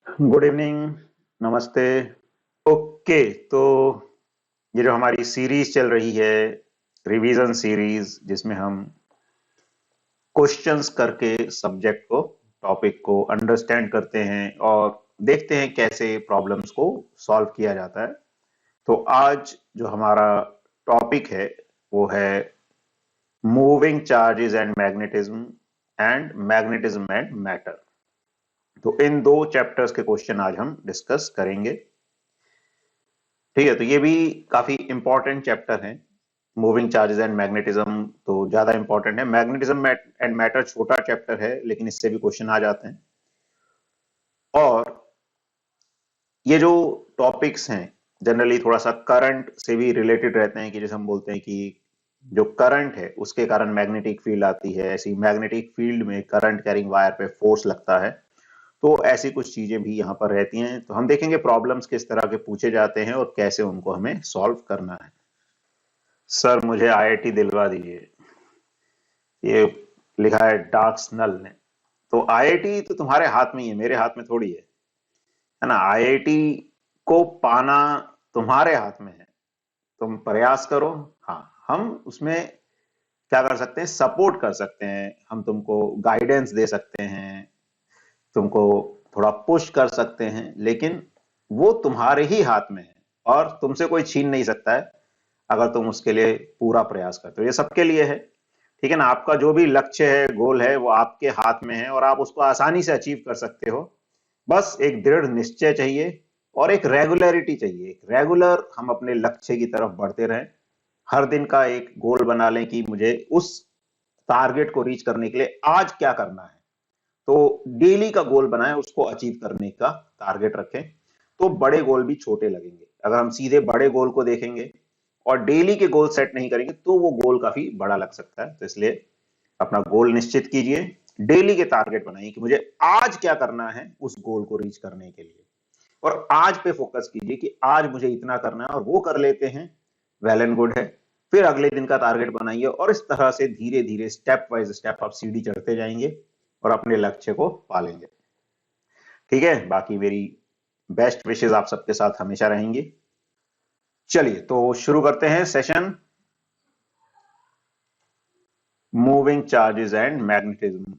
Good evening. नमस्ते। Okay, तो ये जो हमारी सीरीज चल रही है, रिवीजन सीरीज, जिसमें हम क्वेश्चंस करके सब्जेक्ट को, टॉपिक को अंडरस्टैंड करते हैं और देखते हैं कैसे प्रॉब्लम्स को सॉल्व किया जाता है। तो आज जो हमारा टॉपिक है वो है moving charges and magnetism and matter. तो इन दो चैप्टर्स के क्वेश्चन आज हम डिस्कस करेंगे। ठीक है, तो ये भी काफी इंपॉर्टेंट चैप्टर है। मूविंग चार्जेस एंड मैग्नेटिज्म तो ज्यादा इंपॉर्टेंट है, मैग्नेटिज्म एंड मैटर छोटा चैप्टर है, लेकिन इससे भी क्वेश्चन आ जाते हैं। और ये जो टॉपिक्स हैं जनरली थोड़ा सा करंट से भी रिलेटेड रहते हैं, कि जैसे हम बोलते हैं कि जो करंट है उसके कारण मैग्नेटिक फील्ड आती है, ऐसी मैग्नेटिक फील्ड में करंट कैरिंग वायर पे फोर्स लगता है। तो ऐसी कुछ चीजें भी यहाँ पर रहती हैं। तो हम देखेंगे प्रॉब्लम्स किस तरह के पूछे जाते हैं और कैसे उनको हमें सॉल्व करना है। सर मुझे आईआईटी दिलवा दीजिए, ये लिखा है डार्क स्नल ने। तो आईआईटी तो तुम्हारे हाथ में ही है, मेरे हाथ में थोड़ी है ना। आईआईटी को पाना तुम्हारे हाथ में है, तुम प्रयास करो। हाँ, हम उसमें क्या कर सकते हैं, सपोर्ट कर सकते हैं, हम तुमको गाइडेंस दे सकते हैं, तुमको थोड़ा पुश कर सकते हैं, लेकिन वो तुम्हारे ही हाथ में है और तुमसे कोई छीन नहीं सकता है अगर तुम उसके लिए पूरा प्रयास करते हो। ये सबके लिए है, ठीक है ना। आपका जो भी लक्ष्य है, गोल है, वो आपके हाथ में है और आप उसको आसानी से अचीव कर सकते हो। बस एक दृढ़ निश्चय चाहिए और एक रेगुलरिटी चाहिए। एक रेगुलर हम अपने लक्ष्य की तरफ बढ़ते रहें। हर दिन का एक गोल बना लें कि मुझे उस टारगेट को रीच करने के लिए आज क्या करना है। तो डेली का गोल बनाएं, उसको अचीव करने का टारगेट रखें, तो बड़े गोल भी छोटे लगेंगे। अगर हम सीधे बड़े गोल को देखेंगे और डेली के गोल सेट नहीं करेंगे तो वो गोल काफी बड़ा लग सकता है। तो इसलिए अपना गोल निश्चित कीजिए, डेली के टारगेट बनाइए कि मुझे आज क्या करना है उस गोल को रीच करने के लिए, और आज पे फोकस कीजिए कि आज मुझे इतना करना है और वो कर लेते हैं, वेल एंड गुड है। फिर अगले दिन का टारगेट बनाइए और इस तरह से धीरे धीरे स्टेप बाय स्टेप आप सीढ़ी चढ़ते जाएंगे और अपने लक्ष्य को पालेंगे। ठीक है, बाकी मेरी बेस्ट विशेष आप सबके साथ हमेशा रहेंगी। चलिए तो शुरू करते हैं session moving charges and magnetism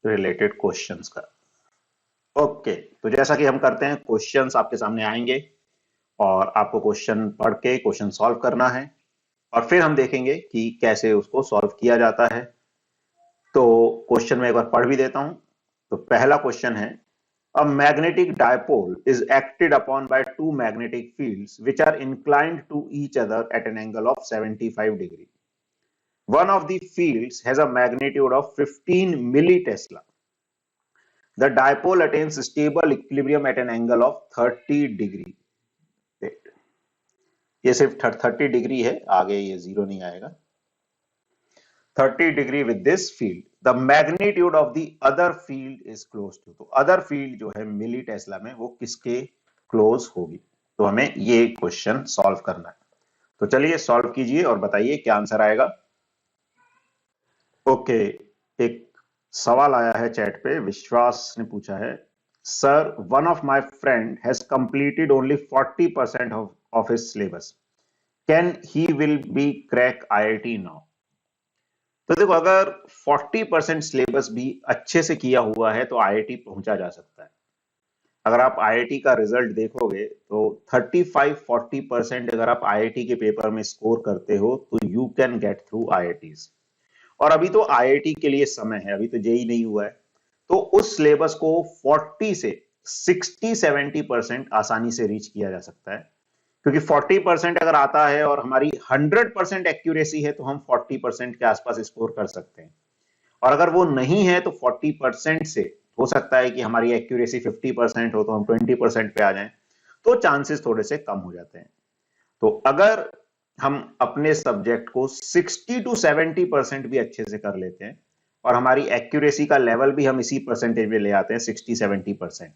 related questions का। ओके, तो जैसा कि हम करते हैं, क्वेश्चंस आपके सामने आएंगे और आपको क्वेश्चन पढ़ के क्वेश्चन सॉल्व करना है और फिर हम देखेंगे कि कैसे उसको सॉल्व किया जाता है। तो क्वेश्चन में एक बार पढ़ भी देता हूं। तो पहला क्वेश्चन है, a magnetic dipole is acted upon by two magnetic fields which are inclined to each other at an angle of 75 degree. One of the fields has a magnitude of 15 millitesla. The dipole attains stable equilibrium at an angle of 30 degree. ये सिर्फ 30 degree है, आगे ये zero नहीं आएगा। 30 degree with this field, the magnitude of the other field is close to। तो other field जो है मिली टेस्ला में, वो किसके क्लोज होगी। तो हमें ये क्वेश्चन सॉल्व करना है। तो चलिए सॉल्व कीजिए और बताइए क्या आंसर आएगा। ओके, एक सवाल आया है चैट पे, विश्वास ने पूछा है, sir one of my friend has completed only 40% of his syllabus, can he will be crack IIT now. तो देखो, अगर 40% सिलेबस भी अच्छे से किया हुआ है तो आईआईटी पहुंचा जा सकता है। अगर आप आईआईटी का रिजल्ट देखोगे तो 35-40% अगर आप आईआईटी के पेपर में स्कोर करते हो तो you can get through IITs. और अभी तो आईआईटी के लिए समय है, अभी तो जेई नहीं हुआ है। तो उस सिलेबस को 40 से 60-70% आसानी से रीच किया जा सकता है, क्योंकि 40% अगर आता है और हमारी 100% एक्यूरेसी है तो हम 40% के आसपास स्कोर कर सकते हैं। और अगर वो नहीं है तो 40% से हो सकता है कि हमारी एक्यूरेसी 50% हो तो हम 20% पे आ जाएं। तो चांसेस थोड़े से कम हो जाते हैं। तो अगर हम अपने सब्जेक्ट को 60-70% भी अच्छे से कर लेते हैं और हमारी एक्यूरेसी का लेवल भी हम इसी परसेंटेज में ले आते हैं, 60-70%।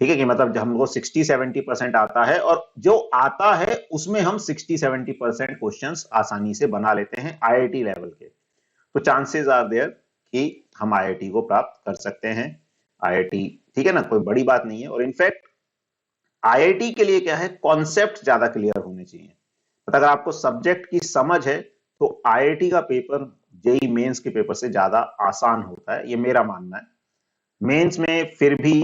ठीक है, कि मतलब जब हमको 60-70% आता है और जो आता है उसमें हम 60-70% क्वेश्चंस आसानी से बना लेते हैं आईआईटी लेवल के, तो चांसेस आर देयर कि हम आईआईटी को प्राप्त कर सकते हैं। आईआईटी, ठीक है ना, कोई बड़ी बात नहीं है। और इनफैक्ट आईआईटी के लिए क्या है, कॉन्सेप्ट ज्यादा क्लियर होने चाहिए। तो अगर आपको सब्जेक्ट की समझ है तो आईआईटी का पेपर जेई मेंस के पेपर से ज्यादा आसान होता है, ये मेरा मानना है। मेंस में फिर भी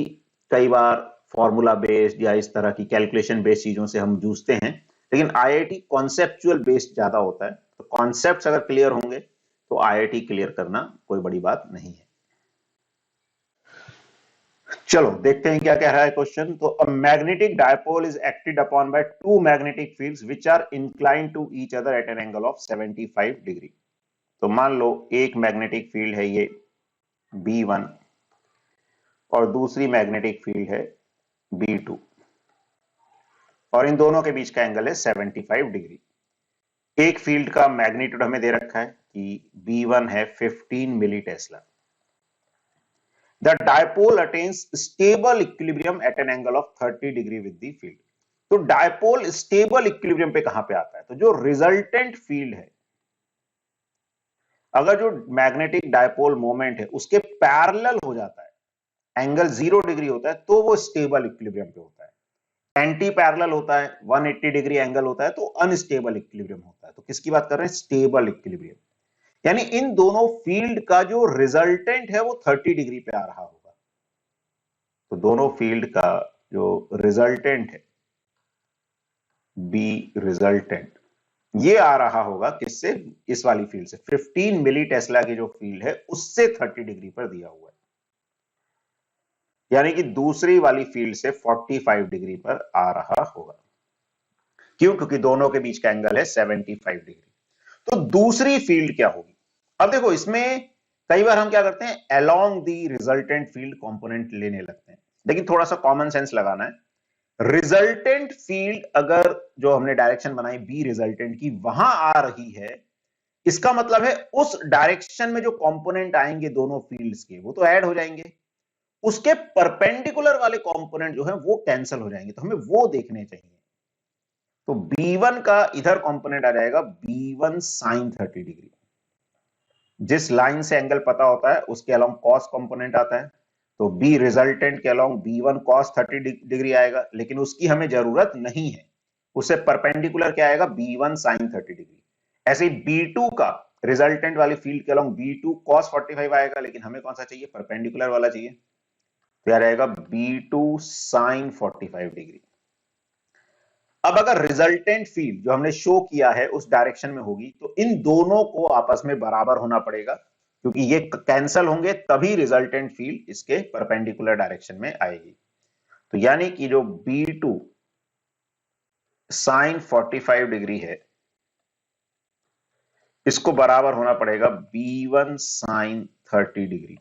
कई बार फॉर्मूला बेस्ड या इस तरह की कैलकुलेशन बेस्ड चीजों से हम जूझते हैं, लेकिन आईआईटी कॉन्सेप्चुअल बेस्ड ज्यादा होता है। तो कॉन्सेप्ट्स अगर क्लियर होंगे तो आईआईटी क्लियर करना कोई बड़ी बात नहीं है। चलो देखते हैं क्या कह रहा है क्वेश्चन। तो a magnetic dipole is acted upon by two magnetic fields which are inclined to each other at an angle of 75 degree. तो मान लो एक मैग्नेटिक फील्ड है ये B1 और दूसरी मैग्नेटिक फील्ड है B2 और इन दोनों के बीच का एंगल है 75 डिग्री। एक फील्ड का मैग्नीट्यूड हमें दे रखा है कि B1 है 15 milli Tesla. The dipole attains stable equilibrium at an angle of 30 degree with the field। तो डायपोल स्टेबल इक्विलिब्रियम पे कहां पे आता है, तो जो रिजल्टेंट फील्ड है, अगर जो मैग्नेटिक डायपोल मोमेंट है उसके पैरेलल हो जाता है, एंगल 0 डिग्री होता है, तो वो स्टेबल इक्विलिब्रियम पे होता है। एंटी पैरेलल होता है, 180 डिग्री एंगल होता है, तो अनस्टेबल इक्विलिब्रियम होता है। तो किसकी बात कर रहे हैं, स्टेबल इक्विलिब्रियम। यानी इन दोनों फील्ड का जो रिजल्टेंट है वो 30 डिग्री पे आ रहा होगा। तो दोनों फील्ड का जो रिजल्टेंट है बी रिजल्टेंट, ये आ रहा होगा किससे, इस वाली फील्ड से। 15 मिली टेस्ला की जो फील्ड है उससे 30 डिग्री पर दिया हुआ है, यानी कि दूसरी वाली फील्ड से 45 डिग्री पर आ रहा होगा। क्यों, क्योंकि दोनों के बीच का एंगल है 75 डिग्री। तो दूसरी फील्ड क्या होगी। अब देखो इसमें कई बार हम क्या करते हैं, along the resultant field component लेने लगते हैं, लेकिन थोड़ा सा कॉमन सेंस लगाना है। रिजल्टेंट फील्ड अगर जो हमने डायरेक्शन बनाई बी रिजल्टेंट की वहां आ रही है, इसका मतलब है उस डायरेक्शन में जो कंपोनेंट आएंगे दोनों फील्ड्स के वो तो ऐड हो जाएंगे, उसके परपेंडिकुलर वाले कंपोनेंट जो है वो कैंसिल हो जाएंगे। तो हमें वो देखने चाहिए। तो B1 का इधर कंपोनेंट आ जाएगा B1 sin 30 डिग्री। जिस लाइन से एंगल पता होता है उसके अलोंग कॉस कंपोनेंट आता है, तो बी रिजल्टेंट के अलोंग B1 cos 30 डिग्री आएगा, लेकिन उसकी हमें जरूरत नहीं है। उससे परपेंडिकुलर क्या आएगा, B1 sin 30 डिग्री। ऐसे ही B2 का रिजल्टेंट वाली फील्ड के अलोंग B2 cos 45 आएगा, लेकिन हमें कौन सा चाहिए, परपेंडिकुलर वाला चाहिए। तो यार आएगा B2 sin 45 डिग्री। अब अगर रिजल्टेंट फील्ड जो हमने शो किया है उस डायरेक्शन में होगी, तो इन दोनों को आपस में बराबर होना पड़ेगा, क्योंकि ये कैंसल होंगे तभी रिजल्टेंट फील्ड इसके परपेंडिकुलर डायरेक्शन में आएगी। तो यानी कि जो B2 sin 45 डिग्री है इसको बराबर होना पड़ेगा B1 sin 30 डिग्री।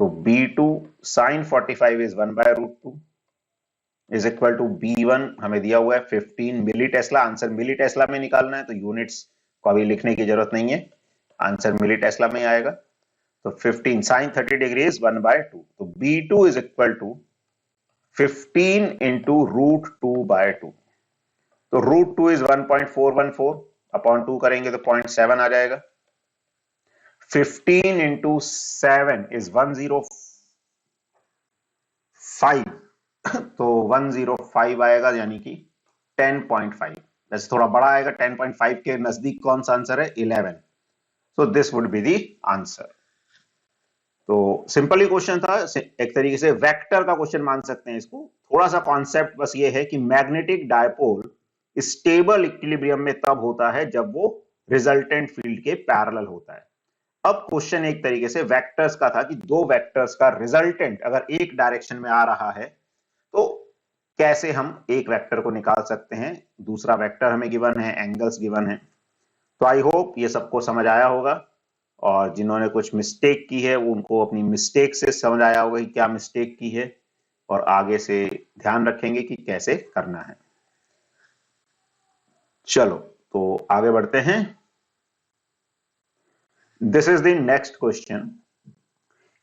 तो B2 sin 45 is 1/√2 is equal to B1 हमें दिया हुआ है 15 milli tesla. Answer milli tesla में निकालना है, तो यूनिट्स को अभी लिखने की जरूरत नहीं है, आंसर मिली टेस्ला में आएगा। तो 15 sin 30 डिग्री इज 1/2। तो B2 is equal to 15 into √2/2। तो √2 इज 1.414 अपॉन 2 करेंगे तो 0.7 आ जाएगा। 15 इंटू 7 इज 105, तो 105 आएगा, यानी कि 10.5। वैसे थोड़ा बड़ा आएगा, 10.5 के नजदीक कौन सा आंसर है, 11। So this would be the answer. तो सिंपल ही क्वेश्चन था, एक तरीके से वेक्टर का क्वेश्चन मान सकते हैं इसको। थोड़ा सा कॉन्सेप्ट बस ये है कि मैग्नेटिक डायपोल स्टेबल इक्विलिब्रियम में तब होता है जब वो रिजल्टेंट फील्ड के पैरेलल होता है। अब क्वेश्चन एक तरीके से वेक्टर्स का था कि दो वेक्टर्स का रिजल्टेंट अगर एक डायरेक्शन में आ रहा है तो कैसे हम एक वेक्टर को निकाल सकते हैं, दूसरा वेक्टर हमें गिवन है, एंगल्स गिवन है। तो आई होप ये सबको समझ आया होगा, और जिन्होंने कुछ मिस्टेक की है उनको अपनी मिस्टेक से समझ आया होगा कि क्या मिस्टेक की है, और आगे से ध्यान रखेंगे कि कैसे करना है। चलो तो आगे बढ़ते हैं। This is the next question.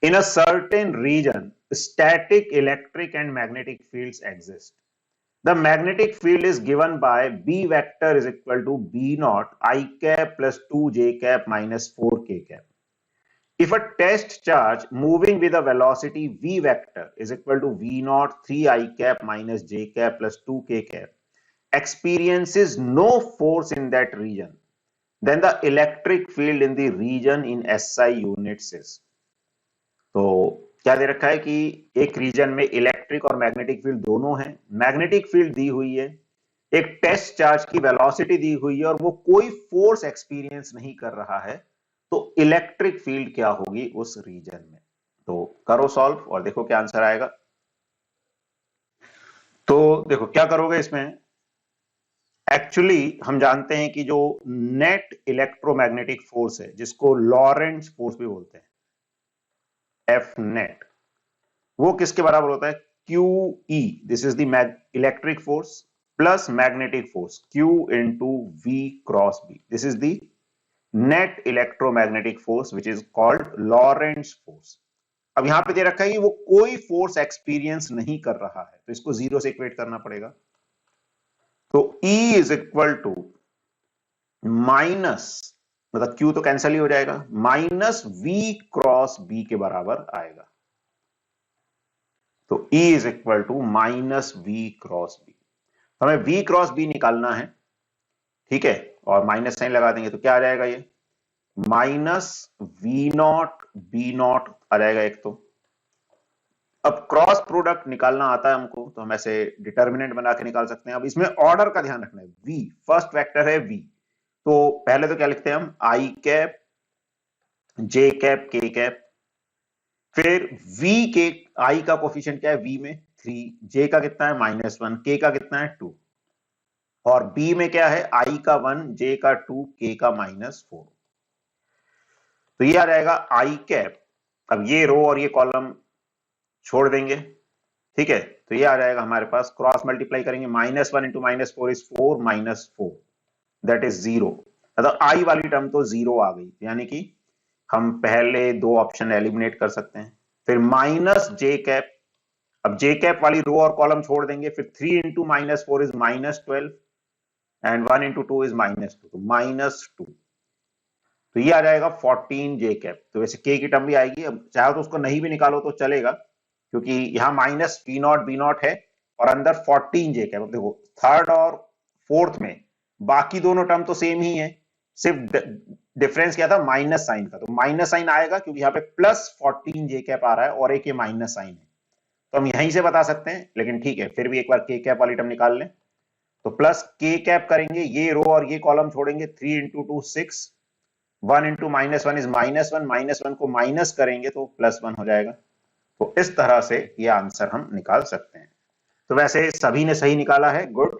In a certain region, static electric and magnetic fields exist. The magnetic field is given by B vector is equal to B naught I cap plus 2 J cap minus 4 K cap. If a test charge moving with a velocity v vector is equal to v naught 3 I cap minus j cap plus 2k cap experiences no force in that region, then the electric field in the region in SI units is. तो क्या दे रखा है कि एक reason में electric और magnetic field दोनों हैं, मैग्नेटिक फील्ड दी हुई है, एक टेस्ट चार्ज की वेलोसिटी दी हुई है और वो कोई फोर्स एक्सपीरियंस नहीं कर रहा है, तो इलेक्ट्रिक फील्ड क्या होगी उस रीजन में। तो करो सॉल्व और देखो क्या आंसर आएगा। तो देखो क्या करोगे इसमें, एक्चुअली हम जानते हैं कि जो नेट इलेक्ट्रोमैग्नेटिक फोर्स है जिसको लॉरेंट्ज फोर्स भी बोलते हैं, एफ नेट, वो किसके बराबर होता है, Q E, this is the electric force plus magnetic force Q into V cross B, this is the net electromagnetic force which is called Lorentz force. अब यहां पे दे रखा है कि वो कोई फोर्स एक्सपीरियंस नहीं कर रहा है, तो इसको जीरो से इक्वेट करना पड़ेगा। तो E is equal to minus, मतलब Q तो कैंसिल ही हो जाएगा, माइनस V क्रॉस B के बराबर आएगा। तो E is equal to minus V cross B, हमें V क्रॉस B निकालना है, ठीक है, और माइनस साइन लगा देंगे तो क्या आ जाएगा, ये minus V not B not आ जाएगा एक। तो अब क्रॉस प्रोडक्ट निकालना आता है हमको, तो हम ऐसे डिटर्मिनेंट बना के निकाल सकते हैं। अब इसमें ऑर्डर का ध्यान रखना है, V फर्स्ट वेक्टर है V, तो पहले तो क्या लिखते हैं हम, I cap J cap K cap, फिर V के I का कोफिशिएंट क्या है V में 3, J का कितना है -1, K का कितना है 2, और B में क्या है I का 1, J का 2, K का -4। तो ये आ जाएगा I कैप। अब ये रो और ये कॉलम छोड़ देंगे, ठीक है, तो ये आ जाएगा हमारे पास, क्रॉस मल्टीप्लाई करेंगे, -1 इंटू -4 इज 4, -4 दैट इज 0, मतलब आई वाली टर्म तो 0 आ गई, यानी कि हम पहले दो ऑप्शन एलिमिनेट कर सकते हैं। फिर माइनस जे कैप, अब जे कैप वाली रो और कॉलम छोड़ देंगे, फिर 3 into -4 is -12 and 1 into 2 is -2, तो -2, तो ये आ जाएगा 14 जे कैप। तो वैसे के की टर्म भी आएगी, अब चाहे तो उसको नहीं भी निकालो तो चलेगा, क्योंकि यहां minus P not B not है और अंदर 14 जे कैप। अब देखो थर्ड और फोर्थ में बाकी दोनों टर्म तो सेम ही है, सिर्फ डिफरेंस क्या था, माइनस साइन का, तो माइनस साइन आएगा क्योंकि यहाँ पे प्लस 14 जे कैप आ रहा है और एक ये माइनस साइन है, तो हम यहीं से बता सकते हैं, लेकिन ठीक है फिर भी एक बार के कैप वाली टर्म निकाल लें। तो प्लस के कैप करेंगे, ये रो और ये कॉलम छोड़ेंगे, 3 इंटू 2 6, 1 इंटू -1 इज -1, -1 को माइनस करेंगे तो +1 हो जाएगा। तो इस तरह से ये आंसर हम निकाल सकते हैं। तो वैसे सभी ने सही निकाला है, गुड,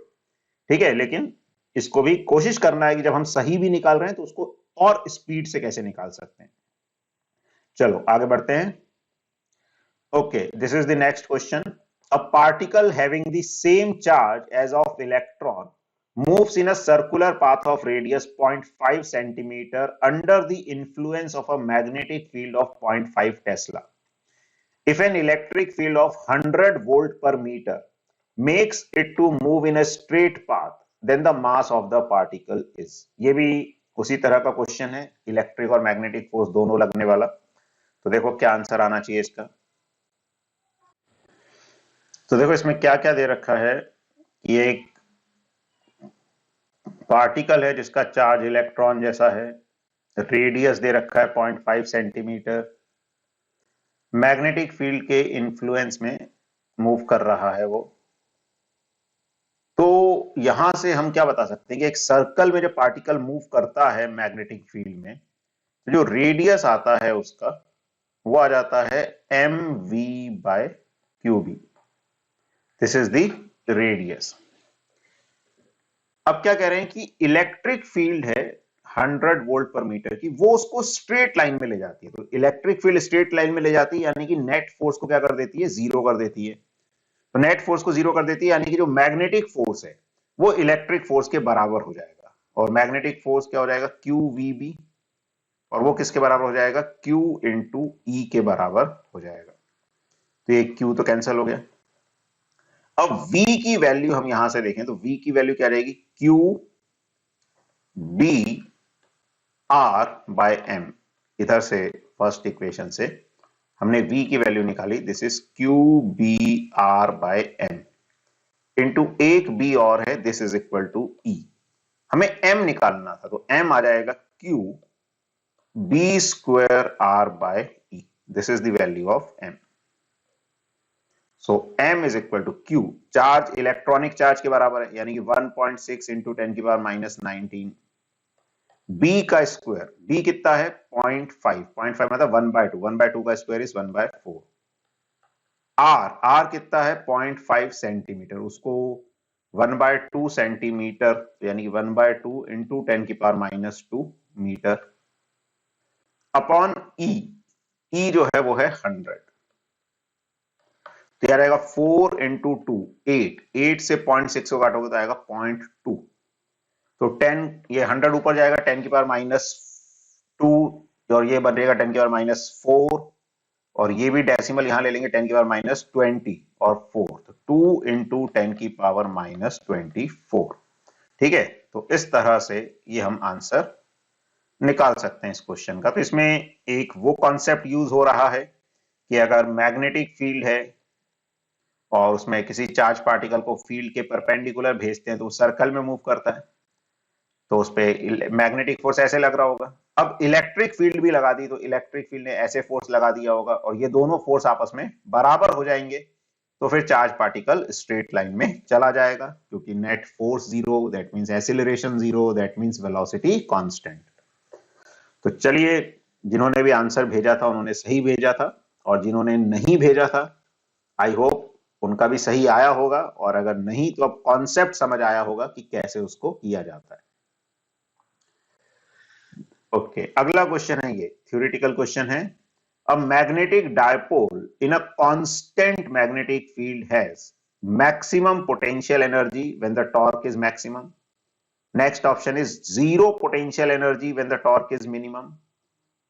ठीक है, लेकिन इसको भी कोशिश करना है कि जब हम सही भी निकाल रहे हैं तो उसको और स्पीड से कैसे निकाल सकते हैं। चलो आगे बढ़ते हैं। Okay, this is the next question. A particle having the same charge as of electron moves in a circular path of radius 0.5 centimeter under the influence of a magnetic field of 0.5 Tesla. If an electric field of 100 volt per meter makes it to move in a straight path, then the mass of the particle is. ये भी उसी तरह का question है, electric और magnetic force दोनों लगने वाला। तो देखो क्या आंसर आना चाहिए इसका। तो देखो इसमें क्या क्या दे रखा है, ये एक पार्टिकल है जिसका चार्ज इलेक्ट्रॉन जैसा है, रेडियस दे रखा है 0.5 सेंटीमीटर, मैग्नेटिक फील्ड के इन्फ्लुएंस में मूव कर रहा है वो। तो यहां से हम क्या बता सकते हैं कि एक सर्कल में जब पार्टिकल मूव करता है मैग्नेटिक फील्ड में, तो जो रेडियस आता है उसका वो आ जाता है mv/qb, this is the radius. अब क्या कह रहे हैं कि इलेक्ट्रिक फील्ड है 100 वोल्ट पर मीटर की, वो उसको स्ट्रेट लाइन में ले जाती है। तो इलेक्ट्रिक फील्ड स्ट्रेट लाइन में ले जाती है, यानी कि नेट फोर्स को क्या कर देती है, जीरो कर देती है। तो नेट फोर्स को जीरो कर देती है, यानी कि जो मैग्नेटिक फोर्स है वो इलेक्ट्रिक फोर्स के बराबर हो जाएगा, और मैग्नेटिक फोर्स क्या हो जाएगा, QVB, और वो किसके बराबर हो जाएगा, Q इंटू E के बराबर हो जाएगा। तो ये Q तो कैंसिल हो गया। अब V की वैल्यू हम यहां से देखें तो V की वैल्यू क्या रहेगी, QB R/M, इधर से फर्स्ट इक्वेशन से हमने v की वैल्यू निकाली, this is Q B R by M into एक b और है, this is equal to e। हमें m निकालना था तो m आ जाएगा q b square r by e, this is the value of m। So m is equal to q, charge electronic charge के बराबर है, यानी कि 1.6 इंटू 10 की पावर माइनस 19। b का स्क्वायर, b कितना है 0.5, 0.5 मतलब 1/2, 1/2 का स्क्वायर इज 1/4। r कितना है 0.5 सेंटीमीटर, उसको 1/2 सेंटीमीटर यानी 1/2 इंटू 10 की power minus 2 metre upon e जो है वो है 100। तो यार आएगा 4 इंटू 2 8 से 0.6 को काटोगे तो आएगा 0.2। तो 10, ये 100 ऊपर जाएगा 10 की पावर माइनस 2 और ये बनेगा 10 की पावर माइनस 4 और ये भी डेसिमल यहां ले लेंगे 10 की पावर माइनस 20 और 4, तो 2 इंटू 10 की पावर माइनस 24। ठीक है, तो इस तरह से ये हम आंसर निकाल सकते हैं इस क्वेश्चन का। तो इसमें एक वो कॉन्सेप्ट यूज हो रहा है कि अगर मैग्नेटिक फील्ड है और उसमें किसी चार्ज पार्टिकल को फील्ड के परपेंडिकुलर भेजते हैं तो वो सर्कल में मूव करता है, तो उस पे मैग्नेटिक फोर्स ऐसे लग रहा होगा। अब इलेक्ट्रिक फील्ड भी लगा दी तो इलेक्ट्रिक फील्ड ने ऐसे फोर्स लगा दिया होगा और ये दोनों फोर्स आपस में बराबर हो जाएंगे, तो फिर चार्ज पार्टिकल स्ट्रेट लाइन में चला जाएगा, क्योंकि net force zero, that means acceleration zero, that means velocity constant. तो चलिए, जिन्होंने भी आंसर भेजा था उन्होंने सही भेजा था और जिन्होंने नहीं भेजा था आई होप उनका भी सही आया होगा, और अगर नहीं तो अब कॉन्सेप्ट समझ आया होगा कि कैसे उसको किया जाता है। ओके, अगला क्वेश्चन है, ये थ्योरेटिकल क्वेश्चन है। अ magnetic dipole in a constant magnetic field has maximum potential energy when the torque is maximum. Next option is zero potential energy when the torque is minimum.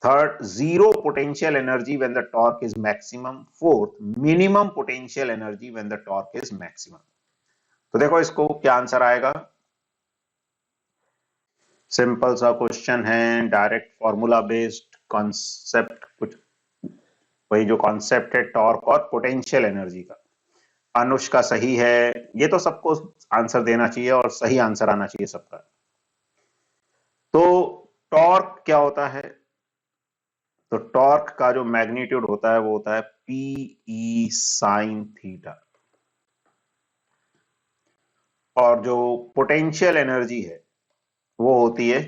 Third, zero potential energy when the torque is maximum. Fourth, minimum potential energy when the torque is maximum. तो देखो इसको क्या answer आएगा। Simple सा question है, direct formula based concept, कुछ वही जो कॉन्सेप्ट है टॉर्क और पोटेंशियल एनर्जी का। अनुष्का सही है, ये तो सबको आंसर देना चाहिए और सही आंसर आना चाहिए सबका। तो टॉर्क क्या होता है, तो टॉर्क का जो मैग्नीट्यूड होता है वो होता है पीई साइन थीटा, और जो पोटेंशियल एनर्जी है वो होती है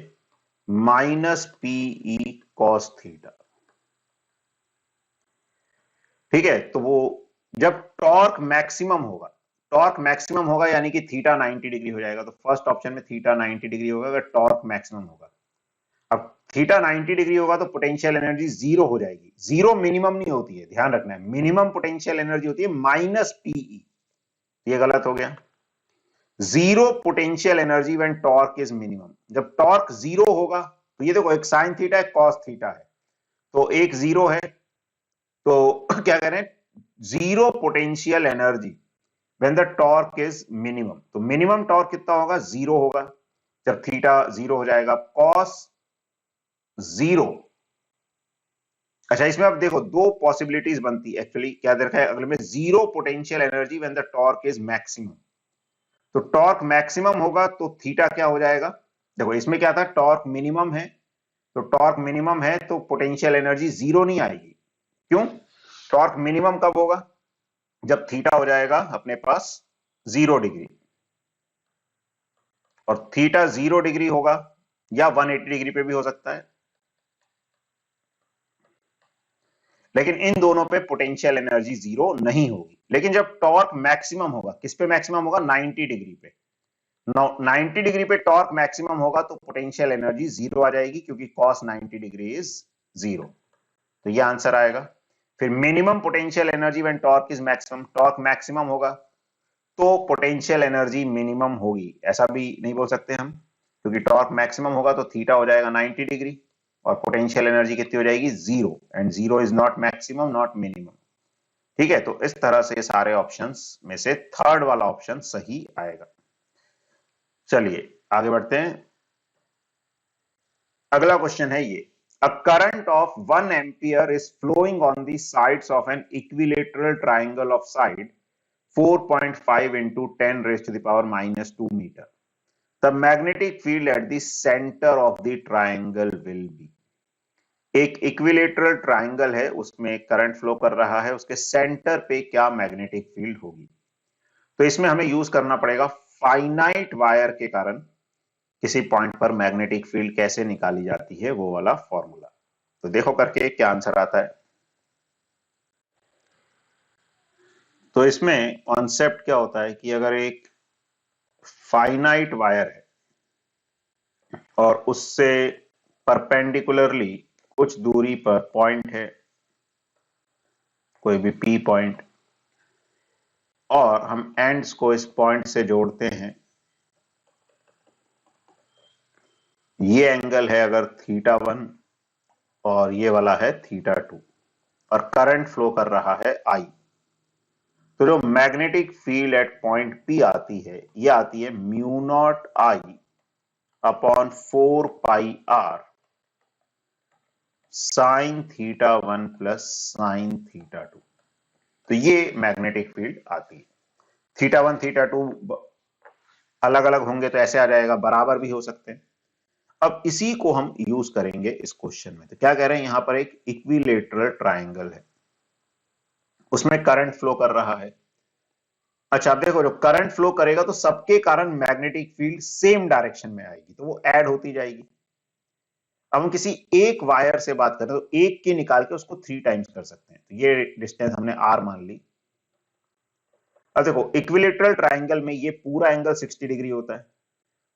माइनस पीई कॉस थीटा। ठीक है, तो वो जब टॉर्क मैक्सिमम होगा यानी कि थीटा 90 डिग्री हो जाएगा, तो फर्स्ट ऑप्शन में थीटा 90 डिग्री होगा अगर टॉर्क मैक्सिमम होगा। अब थीटा 90 डिग्री होगा तो पोटेंशियल एनर्जी जीरो हो जाएगी। जीरो मिनिमम नहीं होती है, ध्यान रखना है, मिनिमम पोटेंशियल एनर्जी होती है माइनस पीई, ये गलत हो गया। Zero potential energy when torque is minimum, जब टॉर्क जीरो होगा, तो ये देखो एक साइन थीटा है कॉस थीटा है, तो एक जीरो है, तो क्या करें, zero potential energy when the torque is minimum, तो मिनिमम टॉर्क कितना होगा, जीरो होगा जब थीटा जीरो हो जाएगा, कॉस जीरो। अच्छा, इसमें अब देखो दो पॉसिबिलिटीज बनती है, एक्चुअली क्या देखा है अगले में, zero potential energy when the torque is maximum, तो टॉर्क मैक्सिमम होगा तो थीटा क्या हो जाएगा, देखो इसमें क्या था, टॉर्क मिनिमम है, तो टॉर्क मिनिमम है तो पोटेंशियल एनर्जी जीरो नहीं आएगी। क्यों, टॉर्क मिनिमम कब होगा, जब थीटा हो जाएगा अपने पास 0 डिग्री, और थीटा 0 डिग्री होगा या 180 डिग्री पे भी हो सकता है, लेकिन इन दोनों पे पोटेंशियल एनर्जी जीरो नहीं होगी। लेकिन जब टॉर्क मैक्सिमम होगा, किस पे मैक्सिमम होगा, 90 डिग्री पे, 90 डिग्री पे टॉर्क मैक्सिमम होगा तो पोटेंशियल एनर्जी जीरो आ जाएगी, क्योंकि cos 90 डिग्री इज जीरो, तो ये आंसर आएगा। फिर minimum potential energy when torque is maximum, torque maximum होगा तो पोटेंशियल एनर्जी मिनिमम होगी, ऐसा भी नहीं बोल सकते हम, क्योंकि टॉर्क मैक्सिमम होगा तो थीटा हो जाएगा 90 डिग्री और पोटेंशियल एनर्जी कितनी हो जाएगी, zero, and zero is not maximum not minimum. ठीक है, तो इस तरह से सारे ऑप्शंस में से थर्ड वाला ऑप्शन सही आएगा। चलिए आगे बढ़ते हैं। अगला क्वेश्चन है ये, A current of 1 ampere is flowing on the sides of an equilateral triangle of side 4.5 into 10 raised to the power minus 2 meter. The magnetic field at the center of the triangle will be. एक equilateral triangle है, उसमें current flow कर रहा है, उसके centre पे क्या magnetic field होगी? तो इसमें हमें यूज करना पड़ेगा फाइनाइट वायर के कारण किसी पॉइंट पर मैग्नेटिक फील्ड कैसे निकाली जाती है, वो वाला फॉर्मूला। तो देखो करके क्या आंसर आता है। तो इसमें कॉन्सेप्ट क्या होता है कि अगर एक फाइनाइट वायर है और उससे परपेंडिकुलरली कुछ दूरी पर पॉइंट है, कोई भी पी पॉइंट, और हम एंड्स को इस पॉइंट से जोड़ते हैं, ये एंगल है अगर θ1 और ये वाला है θ2 और करंट फ्लो कर रहा है I, तो जो magnetic field at point P आती है, ये आती है mu not I upon 4 pi R sine θ1 plus sine θ2। तो ये मैग्नेटिक फील्ड आती है। θ1 θ2 अलग अलग होंगे तो ऐसे आ जाएगा, बराबर भी हो सकते हैं। अब इसी को हम यूज करेंगे इस क्वेश्चन में। तो क्या कह रहे हैं, यहां पर एक इक्विलेटरल ट्राइंगल है, उसमें करंट फ्लो कर रहा है। अच्छा, आप देखो, जो करंट फ्लो करेगा तो सबके कारण मैग्नेटिक फील्ड सेम डायरेक्शन में आएगी, तो वो ऐड होती जाएगी। अब हम किसी एक वायर से बात करें तो एक की निकाल के उसको 3 टाइम्स कर सकते हैं। तो ये डिस्टेंस हमने R मान ली। अब देखो, इक्विलेटरल ट्राइंगल में ये पूरा एंगल 60 डिग्री होता है,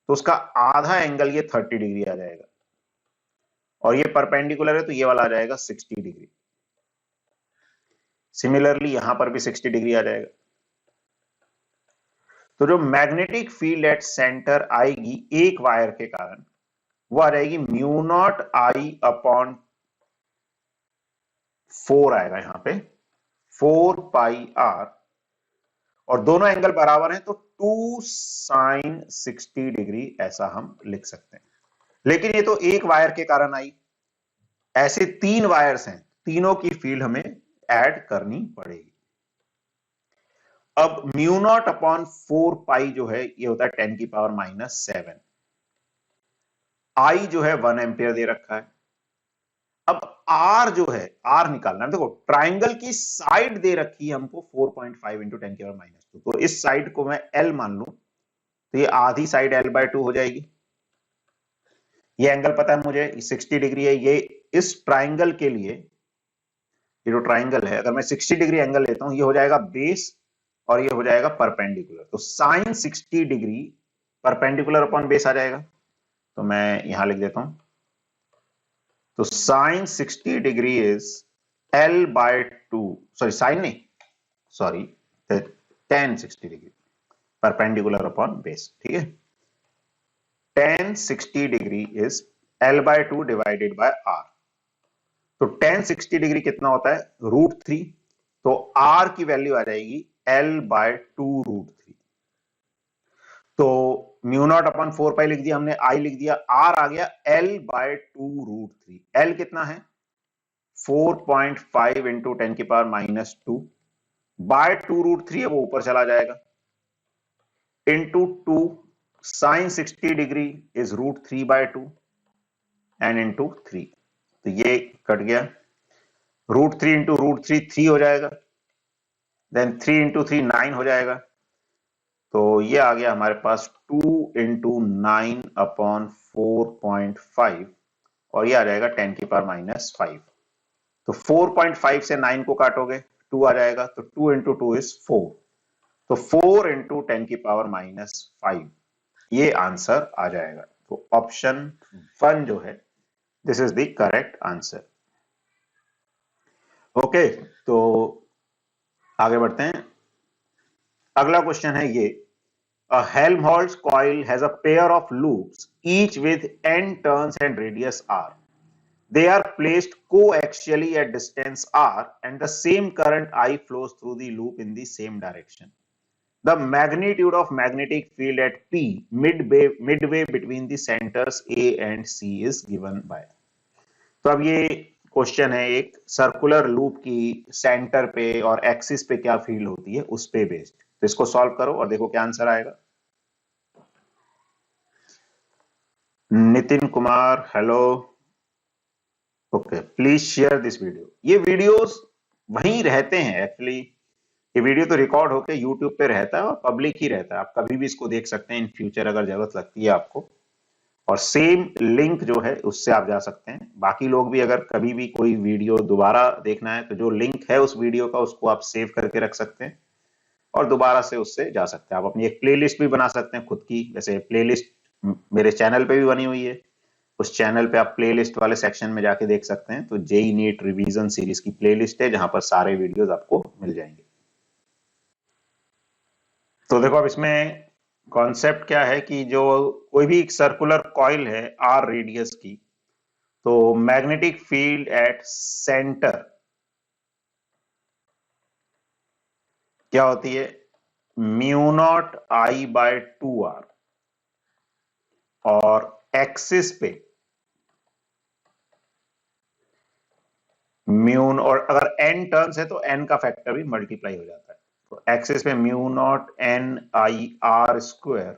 तो उसका आधा एंगल ये 30 डिग्री आ जाएगा, और ये परपेंडिकुलर है तो ये वाला आ जाएगा 60 डिग्री। सिमिलरली यहां पर भी 60 डिग्री आ जाएगा। तो जो मैग्नेटिक फील्ड एट सेंटर आएगी एक वायर के कारण, वो आ जाएगी म्यू नॉट I अपॉन 4 आएगा यहां पे, 4 पाई R, और दोनों एंगल बराबर हैं तो 2 साइन 60 डिग्री ऐसा हम लिख सकते हैं। लेकिन ये तो एक वायर के कारण आई, ऐसे 3 वायर्स हैं, तीनों की फील्ड हमें ऐड करनी पड़ेगी। अब म्यू नॉट अपॉन 4 पाई जो है ये होता है 10 की पावर माइनस 7। आई जो है 1 एम्पियर दे रखा है। अब आर जो है, आर निकालना है। देखो, ट्राइंगल की साइड दे रखी है हमको 4.5 इंटू 10 की पावर माइनस 2, तो इस साइड को मैं एल मान लूं, तो ये आधी साइड L/2 हो जाएगी। ये एंगल पता है मुझे 60 डिग्री है। ये इस ट्राइंगल के लिए, ये जो ट्राइंगल है, अगर मैं 60 डिग्री एंगल लेता हूं, ये हो जाएगा बेस और ये हो जाएगा परपेंडिकुलर, तो sine 60 degree perpendicular upon base आ जाएगा। तो मैं यहां लिख देता हूं, तो sine 60 degree is L/2, sorry sine नहीं, sorry, tan 60 degree perpendicular upon base, ठीक है। tan 60 degree is L/2 divided by R। तो tan 60 डिग्री कितना होता है, √3, तो R की वैल्यू आ जाएगी L/2 √3। तो म्यू नॉट अपॉन 4 पाई लिख दिया हमने, I लिख दिया, R आ गया L/2 √3। L कितना है, 4.5 इंटू 10 की पावर माइनस 2 बाय 2 √3 है, वो ऊपर चला जाएगा, into 2 sine 60 degree is √3/2 and into 3, तो ये कट गया, √3 इंटू √3 3 हो जाएगा, देन 3 इंटू 3 9 हो जाएगा। तो ये आ गया हमारे पास 2 इंटू 9 अपॉन 4.5, और ये आ जाएगा 10 की पावर माइनस 5। तो 4.5 से 9 को काटोगे 2 आ जाएगा, तो 2 इंटू 2 इज 4, तो 4 इंटू 10 की पावर माइनस 5, ये आंसर आ जाएगा। तो ऑप्शन 1 जो है, this is the correct answer. Okay, तो आगे बढ़ते हैं। अगला क्वेश्चन है ये, a Helmholtz coil has a pair of loops each with n turns and radius r. They are placed coaxially at distance r and the same current I flows through the loop in the same direction. The magnitude of magnetic field at P midway between the centers A and C is given by. तो अब ये question है एक circular loop की centre पे और axis पे क्या फील्ड होती है उस पे बेस्ड। तो इसको सॉल्व करो और देखो क्या आंसर आएगा। Nitin Kumar, hello. Okay, please share this video. ये वीडियोस वहीं रहते हैं एक्चुअली। ये वीडियो तो रिकॉर्ड होके यूट्यूब पे रहता है और पब्लिक ही रहता है, आप कभी भी इसको देख सकते हैं इन फ्यूचर अगर जरूरत लगती है आपको। और सेम लिंक जो है उससे आप जा सकते हैं। बाकी लोग भी अगर कभी भी कोई वीडियो दोबारा देखना है तो जो लिंक है उस वीडियो का उसको आप सेव करके रख सकते हैं और दोबारा से उससे जा सकते हैं। आप अपनी एक प्लेलिस्ट भी बना सकते हैं खुद की, जैसे प्लेलिस्ट मेरे चैनल पे भी बनी हुई है। उस चैनल पे आप प्लेलिस्ट वाले सेक्शन में जाके देख सकते हैं। तो जेई नीट रिवीजन सीरीज की प्लेलिस्ट है जहां पर सारे वीडियोस आपको मिल जाएंगे। तो देखो अब इसमें कॉन्सेप्ट क्या है कि जो कोई भी एक सर्कुलर कॉइल है आर रेडियस की, तो मैग्नेटिक फील्ड एट सेंटर क्या होती है, mu not I bye 2r। और एक्सिस पे म्यून, और अगर n टर्न्स है तो n का फैक्टर भी मल्टीप्लाई हो जाता है। तो एक्सिस पे mu naught n i r square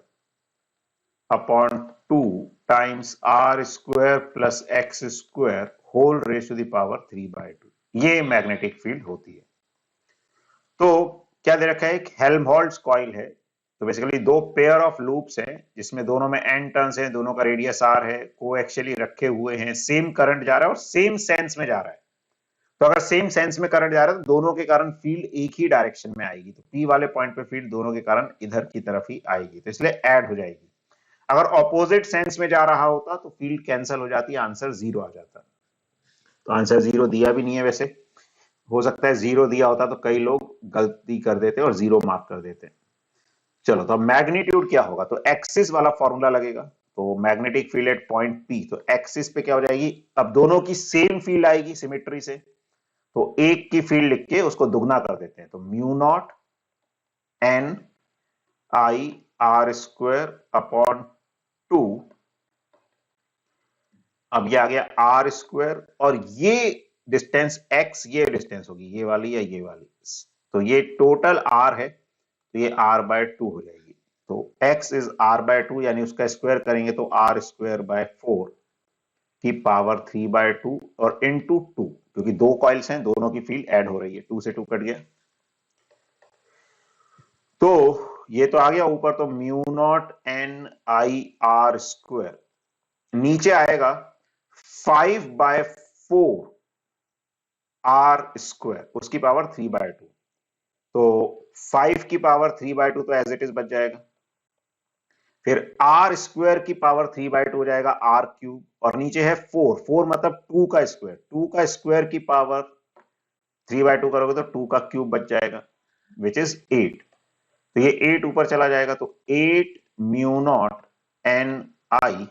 upon 2 times r square plus x square whole raise to the power 3/2, ये मैग्नेटिक फील्ड होती है। तो क्या दे रखा है, एक हेल्महोल्ट्ज कॉइल है। तो बेसिकली दो पेयर ऑफ लूप्स हैं जिसमें दोनों में n टर्न्स हैं, दोनों का रेडियस r है, कोएक्सियली रखे हुए हैं, सेम करंट जा रहा है और सेम सेंस में जा रहा है। तो अगर सेम सेंस में करंट जा रहा है तो दोनों के कारण फील्ड एक ही डायरेक्शन में आएगी। तो P वाले पॉइंट पे फील्ड दोनों के कारण इधर की तरफ ही आएगी, तो इसलिए ऐड हो जाएगी। अगर ऑपोजिट सेंस में जा रहा होता तो फील्ड कैंसिल हो जाती, आंसर 0 आ जाता। तो आंसर 0 दिया भी नहीं है वैसे। हो सकता है 0 दिया होता तो कई लोग गलती कर देते और 0 मार्क कर देते। चलो, तो मैग्नीट्यूड क्या होगा, तो एक्सिस वाला फॉर्मूला लगेगा। तो magnetic field at point P, तो एक्सिस पे क्या हो जाएगी, अब दोनों की सेम फील्ड आएगी सिमेट्री से, तो एक की फील्ड लिख के उसको दुगना कर देते हैं। तो mu naught n i r square upon 2, अब ये आ गया आर स्क्वायर, और ये डिस्टेंस x, ये डिस्टेंस होगी ये वाली या ये वाली, तो ये टोटल r है, तो ये r/2 हो जाएगी। तो x इज r/2, यानी उसका स्क्वायर करेंगे तो r स्क्वायर बाय 4 की पावर 3/2 और इनटू 2, क्योंकि दो कॉइल्स हैं दोनों की फील्ड ऐड हो रही है, 2 से 2 कट गया। तो ये तो आ गया ऊपर, तो mu naught n i r square, नीचे आएगा 5/4 आर स्क्वायर, उसकी पावर 3/2। तो 5 की पावर 3/2 तो एज इट इज बच जाएगा। फिर आर स्क्वायर की पावर 3/2 हो जाएगा आर क्यूब, और नीचे है 4 मतलब 2 का स्क्वायर, 2 का स्क्वायर की पावर 3/2 करोगे तो 2 का क्यूब बच जाएगा, विच इज 8। तो ये 8 ऊपर चला जाएगा, तो 8 म्यू नॉट एन आई,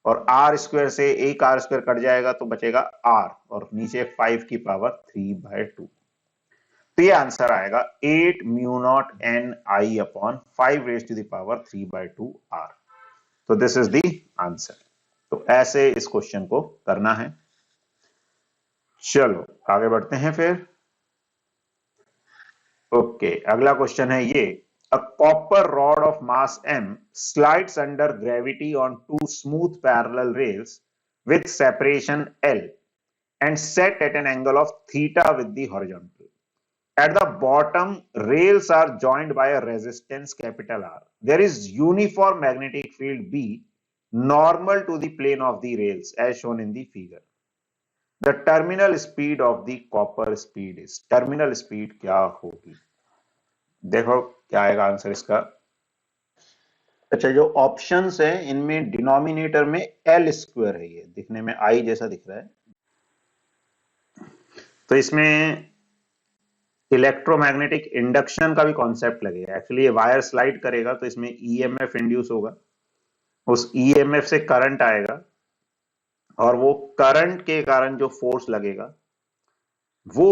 और आर स्क्वायर से एक आर स्क्वायर कट जाएगा तो बचेगा आर, और नीचे 5 की पावर 3/2। तो ये आंसर आएगा 8 mu naught n i upon 5 raise to the power 3/2 r. तो दिस इज द आंसर। तो ऐसे इस क्वेश्चन को करना है। चलो आगे बढ़ते हैं फिर। ओके, अगला क्वेश्चन है ये, a copper rod of mass m slides under gravity on two smooth parallel rails with separation L and set at an angle of theta with the horizontal. At the bottom, rails are joined by a resistance capital R. There is uniform magnetic field B normal to the plane of the rails as shown in the figure. The terminal speed of the copper speed is, terminal speed क्या होगी? देखो क्या आएगा answer इसका। अच्छा, जो options है इनमें डिनोमिनेटर में एल स्क्वायर है, ये दिखने में आई जैसा दिख रहा है, तो इसमें इलेक्ट्रोमैग्नेटिक इंडक्शन का भी कॉन्सेप्ट लगेगा। एक्चुअली ये वायर स्लाइड करेगा तो इसमें ईएमएफ इंड्यूस होगा, उस ईएमएफ से करंट आएगा, और वो करंट के कारण जो फोर्स लगेगा वो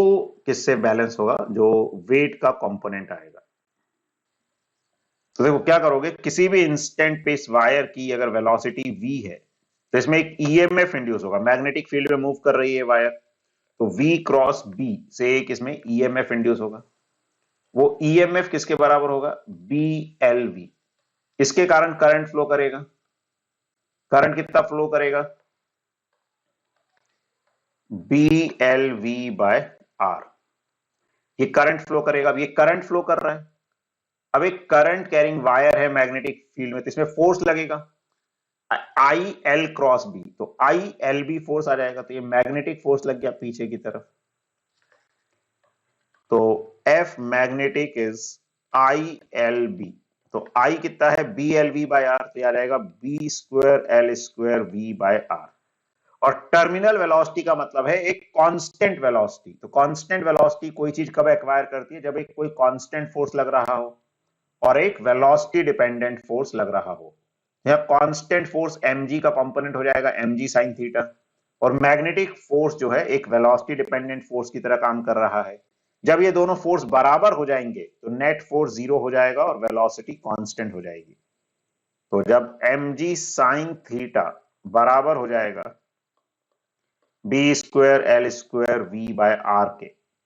किससे बैलेंस होगा, जो वेट का कंपोनेंट आएगा। तो देखो क्या करोगे, किसी भी इंस्टेंट पे इस वायर की अगर वेलोसिटी v है तो इसमें एक ईएमएफ इंड्यूस होगा, मैग्नेटिक फील्ड में मूव कर रही है वायर, तो V क्रॉस B से एक इसमें ईएमएफ इंड्यूस होगा। वो ईएमएफ किसके बराबर होगा? BLV। इसके कारण करंट फ्लो करेगा। करंट कितना फ्लो करेगा? BLV/R। ये करंट फ्लो करेगा। अब ये करंट फ्लो कर रहा है। अब एक करंट कैरिंग वायर है मैग्नेटिक फील्ड में, तो इसमें फोर्स लगेगा IL क्रॉस B, तो ILB फोर्स आ जाएगा, तो ये मैग्नेटिक फोर्स लग गया पीछे की तरफ। तो F मैग्नेटिक इज ILB। तो I कितना है? BLV/R, तो आ जाएगा B²L²V/R। और टर्मिनल वेलोसिटी का मतलब है एक कांस्टेंट वेलोसिटी। तो कांस्टेंट वेलोसिटी कोई चीज कब एक्वायर करती है? जब एक कोई कांस्टेंट फोर्स लग रहा हो और एक वेलोसिटी डिपेंडेंट फोर्स लग रहा हो। यह कांस्टेंट फोर्स mg का कंपोनेंट हो जाएगा mg sin थीटा, और मैग्नेटिक फोर्स जो है एक वेलोसिटी डिपेंडेंट फोर्स की तरह काम कर रहा है। जब ये दोनों फोर्स बराबर हो जाएंगे तो नेट फोर्स जीरो हो जाएगा और वेलोसिटी कांस्टेंट हो जाएगी। तो जब mg sin थीटा बराबर हो जाएगा B²L²V/R के,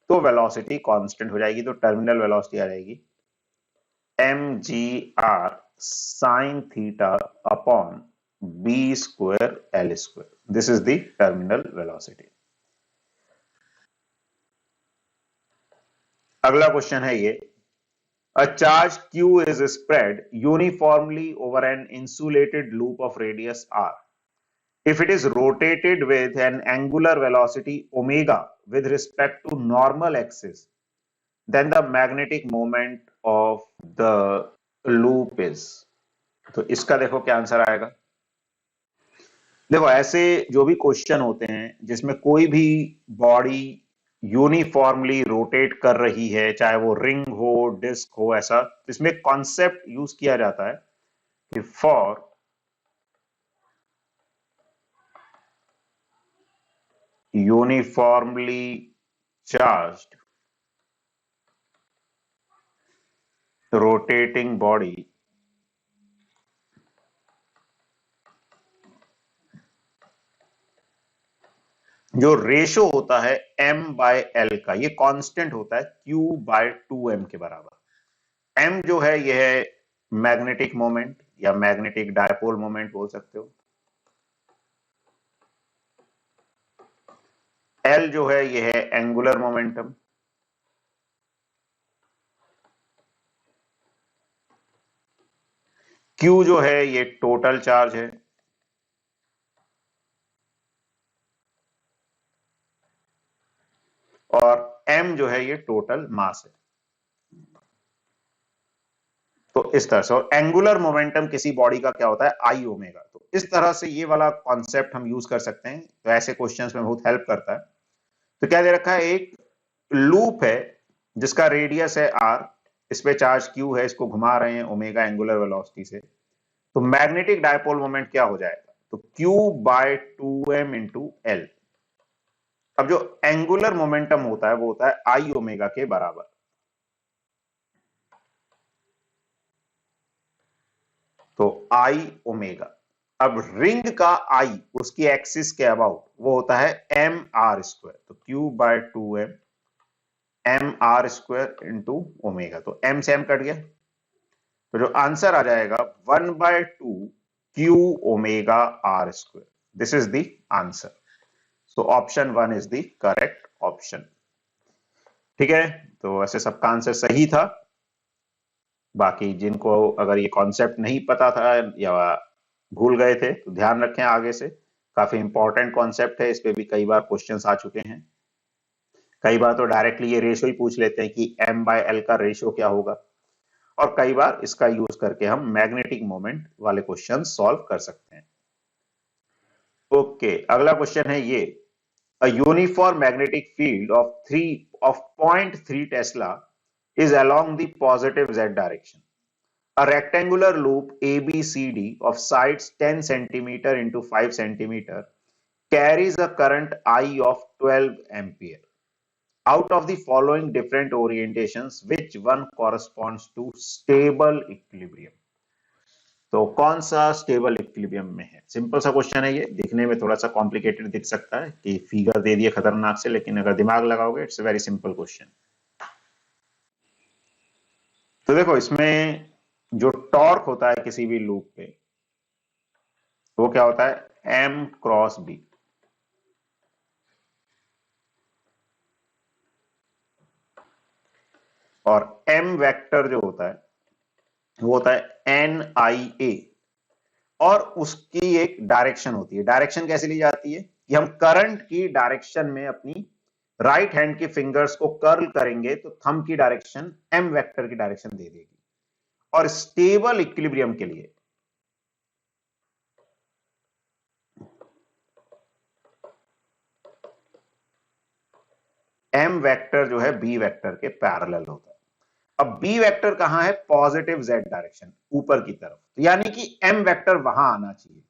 तो वेलोसिटी कांस्टेंट हो जाएगी। तो टर्मिनल वेलोसिटी आ जाएगी mgr sin theta upon B²L²। This is the terminal velocity। अगला क्वेश्चन है ये, a charge q is spread uniformly over an insulated loop of radius r if it is rotated with an angular velocity omega with respect to normal axis, then the magnetic moment of the loop is। तो इसका देखो क्या answer आएगा। देखो ऐसे जो भी question होते हैं जिसमें कोई भी बॉडी यूनिफॉर्मली रोटेट कर रही है, चाहे वो रिंग हो, डिस्क हो, ऐसा, इसमें कॉन्सेप्ट यूज किया जाता है कि for uniformly charged rotating body, जो रेशो होता है m/l का, ये कांस्टेंट होता है q/2m के बराबर। m जो है यह है मैग्नेटिक मोमेंट या मैग्नेटिक डायपोल मोमेंट बोल सकते हो। L जो है यह है एंगुलर मोमेंटम। Q जो है ये टोटल चार्ज है। और M जो है ये टोटल मास है। तो इस तरह से, और एंगुलर मोमेंटम किसी बॉडी का क्या होता है? आई ओमेगा। तो इस तरह से ये वाला कॉन्सेप्ट हम यूज कर सकते हैं, तो ऐसे क्वेश्चंस में बहुत हेल्प करता है। तो क्या दे रखा है? एक लूप है जिसका रेडियस है r, इस पे चार्ज q है, इसको घुमा रहे हैं ओमेगा एंगुलर वेलोसिटी से। तो मैग्नेटिक डायपोल मोमेंट क्या हो जाएगा? तो q/2m इंटू एल। अब जो एंगुलर मोमेंटम होता है वो होता है आई ओमेगा के बराबर। तो आई ओमेगा। अब रिंग का आई उसकी एक्सिस के अबाउट वो होता है mr²। तो q/2m mr² इंटू ओमेगा। तो m से m कट गया, तो जो आंसर आ जाएगा 1/2 q omega r²। This is the answer. So option 1 is the correct option. ठीक है, तो ऐसे सबका आंसर सही था। बाकी जिनको अगर ये कॉन्सेप्ट नहीं पता था या भूल गए थे तो ध्यान रखें आगे से। काफी इंपॉर्टेंट कॉन्सेप्ट है, इस पे भी कई बार क्वेश्चंस आ चुके हैं। कई बार तो डायरेक्टली ये रेशो ही पूछ लेते हैं कि m/l का रेशो क्या होगा, और कई बार इसका यूज करके हम मैग्नेटिक मोमेंट वाले क्वेश्चन सॉल्व कर सकते हैं। ओके, अगला क्वेश्चन है ये, a uniform magnetic field of 0.3 Tesla is along the positive z direction. A rectangular loop ABCD of sides 10 centimeter into 5 centimeter carries a current I of 12 ampere. Out of the following different orientations, which one corresponds to stable equilibrium? तो कौन सा stable equilibrium में है? Simple सा question है ये, दिखने में थोड़ा सा कॉम्प्लिकेटेड दिख सकता है कि फिगर दे दिए खतरनाक से, लेकिन अगर दिमाग लगाओगे it's a very simple question. तो देखो इसमें जो टॉर्क होता है किसी भी लूप पे, वो क्या होता है? m cross b। और m वेक्टर जो होता है वो होता है NIA, और उसकी एक डायरेक्शन होती है। डायरेक्शन कैसे ली जाती है कि हम करंट की डायरेक्शन में अपनी राइट हैंड की फिंगर्स को कर्ल करेंगे तो थंब की डायरेक्शन m वेक्टर की डायरेक्शन दे देगी। और स्टेबल इक्विलिब्रियम के लिए m वेक्टर जो है b वेक्टर के पैरेलल होता है। अब b वेक्टर कहां है? पॉजिटिव z डायरेक्शन, ऊपर की तरफ, तो यानी कि m वेक्टर वहां आना चाहिए।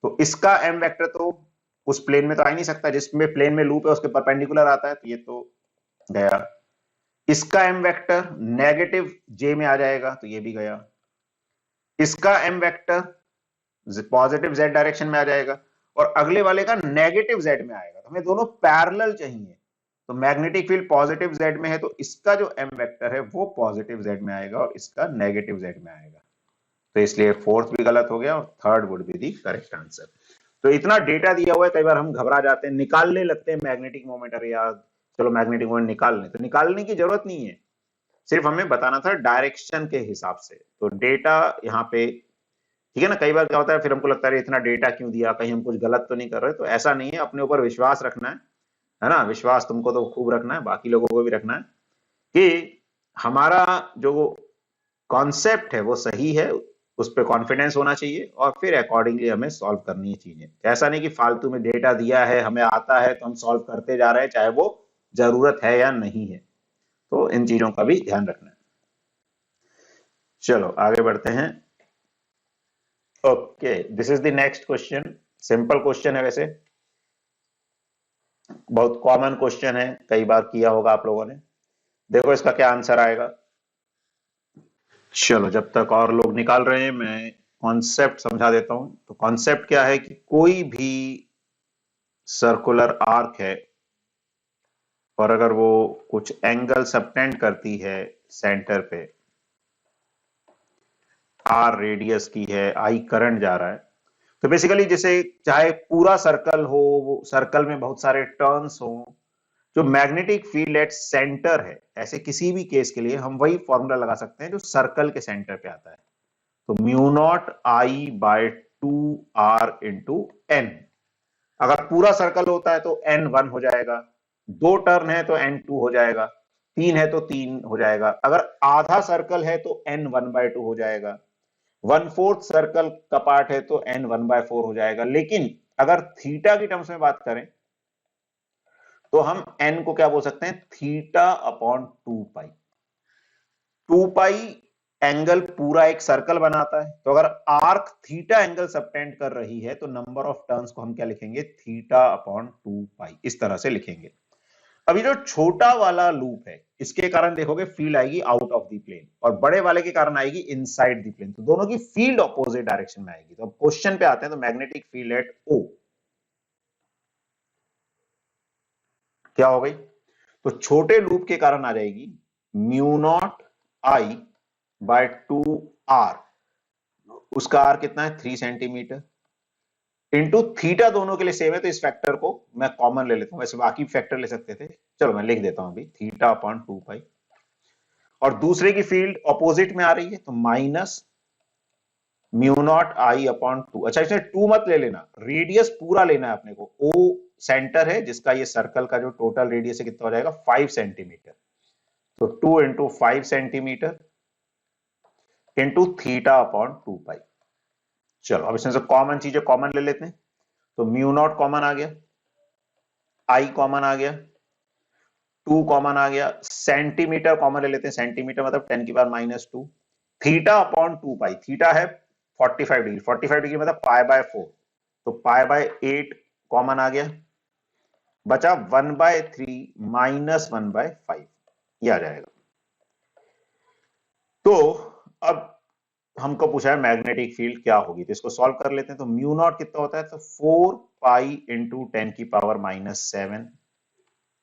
तो इसका m वेक्टर तो उस प्लेन में तो आ ही नहीं सकता, जिसमें प्लेन में लूप है उसके परपेंडिकुलर आता है, तो ये तो गया। इसका m वेक्टर नेगेटिव j में आ जाएगा, तो ये भी गया। इसका m vector positive z direction में आ जाएगा, और अगले वाले का नेगेटिव z में आएगा। तो हमें दोनों पैरेलल चाहिए। तो मैग्नेटिक फील्ड पॉजिटिव z में है, तो इसका जो m वेक्टर है वो पॉजिटिव z में आएगा और इसका नेगेटिव z में आएगा। तो इसलिए फोर्थ भी गलत हो गया और third would be the correct answer. तो इतना डेटा दिया हुआ है, कई बार हम घबरा जाते हैं, निकालने लगते हैं मैग्नेटिक मोमेंट। अरे यार चलो मैग्नेटिक मोमेंट निकाल लें, तो निकालने की जरूरत नहीं है, सिर्फ हमें बताना था डायरेक्शन के हिसाब से। तो डेटा यहाँ पे ठीक है ना। कई बार क्या होता है, फिर हमको लगता है इतना डेटा क्यों दिया, कहीं हम कुछ गलत तो नहीं कर रहे। तो ऐसा नहीं है, अपने ऊपर विश्वास रखना है ना। विश्वास तुमको तो खूब रखना है, बाकी लोगों को भी रखना है कि हमारा जो कॉन्सेप्ट है वो सही है, उस पर कॉन्फिडेंस होना चाहिए, और फिर अकॉर्डिंगली हमें सॉल्व करनी है चीजें। ऐसा नहीं कि फालतू में डेटा दिया है, हमें आता है तो हम सॉल्व करते जा रहे हैं, चाहे वो जरूरत है या नहीं है। तो इन चीजों का भी ध्यान रखना है। चलो आगे बढ़ते हैं। Okay, this is the next question. Simple question है, वैसे बहुत कॉमन क्वेश्चन है, कई बार किया होगा आप लोगों ने। देखो इसका क्या आंसर आएगा। चलो जब तक और लोग निकाल रहे हैं, मैं कॉन्सेप्ट समझा देता हूं। तो कॉन्सेप्ट क्या है कि कोई भी सर्कुलर आर्क है, और अगर वो कुछ एंगल सबटेंड करती है सेंटर पे, आर रेडियस की है, आई करंट जा रहा है, तो बेसिकली जैसे चाहे पूरा सर्कल हो, वो सर्कल में बहुत सारे टर्न्स हो, जो मैग्नेटिक फील्ड एट सेंटर है, ऐसे किसी भी केस के लिए हम वही फॉर्मूला लगा सकते हैं जो सर्कल के सेंटर पे आता है। तो mu not I bye 2r into N. अगर पूरा सर्कल होता है तो n1 हो जाएगा, दो टर्न है तो n2 हो जाएगा, तीन है तो 3 हो जाएगा, अगर आधा सर्कल है तो n1/2 हो जाएगा, 1/4 सर्कल का पार्ट है तो n1/4 हो जाएगा। लेकिन अगर थीटा की टर्म्स में बात करें तो हम n को क्या बोल सकते हैं? थीटा अपॉन 2 पाई। 2 पाई एंगल पूरा एक सर्कल बनाता है, तो अगर आर्क थीटा एंगल सबटेंड कर रही है तो नंबर ऑफ टर्न्स को हम क्या लिखेंगे? थीटा अपॉन 2 पाई, इस तरह से लिखेंगे। अभी जो छोटा वाला लूप है, इसके कारण देखोगे फील्ड आएगी आउट ऑफ द प्लेन, और बड़े वाले के कारण आएगी इनसाइड द प्लेन। तो दोनों की फील्ड ऑपोजिट डायरेक्शन में आएगी। तो अब क्वेश्चन पे आते हैं। तो मैग्नेटिक फील्ड एट O क्या हो गई? तो छोटे लूप के कारण आ जाएगी mu not I bye 2r। उसका आर कितना है? 3 सेंटीमीटर, इंटू थीटा दोनों के लिए सेम है, तो इस फैक्टर को मैं कॉमन ले लेता हूं। वैसे बाकी फैक्टर ले सकते थे, चलो मैं लिख देता हूं अभी, थीटा अपॉन 2 पाई। और दूसरे की फील्ड ऑपोजिट में आ रही है, तो minus mu not I upon 2। अच्छा इसमें 2 मत ले लेना, रेडियस पूरा लेना है अपने को। ओ सेंटर है जिसका ये सर्कल का जो टोटल रेडियस है कितना हो जाएगा? 5 सेंटीमीटर। तो 2 into 5 centimetre into theta upon 2 पाई। चलो अब इसमें से कॉमन चीजें कॉमन ले लेते हैं। तो म्यू नॉट कॉमन आ गया, आई कॉमन आ गया, 2 कॉमन आ गया, सेंटीमीटर कॉमन ले लेते हैं। सेंटीमीटर मतलब 10⁻²। थीटा अपॉन 2 पाई, थीटा है 45 डिग्री, 45 डिग्री मतलब π/4, तो π/8 कॉमन आ गया, बचा 1/3 माइनस 1/5, ये आ जाएगा। तो अब हमको पूछा है मैग्नेटिक फील्ड क्या होगी, तो इसको सॉल्व कर लेते हैं। तो म्यू नॉट कितना होता है, तो 4 पाई इंटू 10 की पावर -7,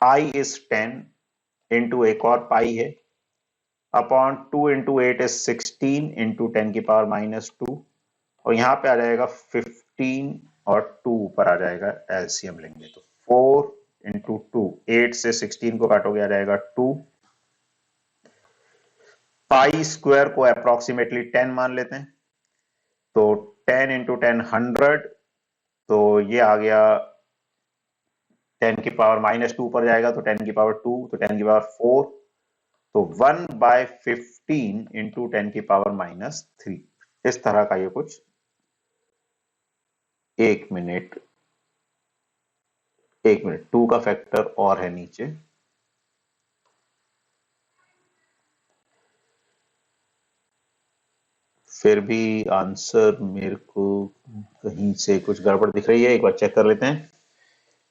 आई इज 10 इंटू एक और पाई है अपॉन 2 इंटू 8 इज 16 इंटू 10 की पावर -2, और यहाँ पे आ जाएगा 15 और 2 ऊपर आ जाएगा, एलसीएम लेंगे तो 4 इंटू 2, 8 से 16 को काटोगे आ जाएगा 2, पाई स्क्वायर को अप्रोक्सीमेटली 10 मान लेते हैं, तो 10 इंटू 10 100, तो ये आ गया 10 की पावर -2 पर जाएगा तो 10 की पावर 2, तो 10 की पावर 4, तो 1/15 इंटू 10 की पावर -3। इस तरह का ये कुछ, एक मिनट 2 का फैक्टर और है नीचे, फिर भी आंसर मेरे को कहीं से कुछ गड़बड़ दिख रही है, एक बार चेक कर लेते हैं।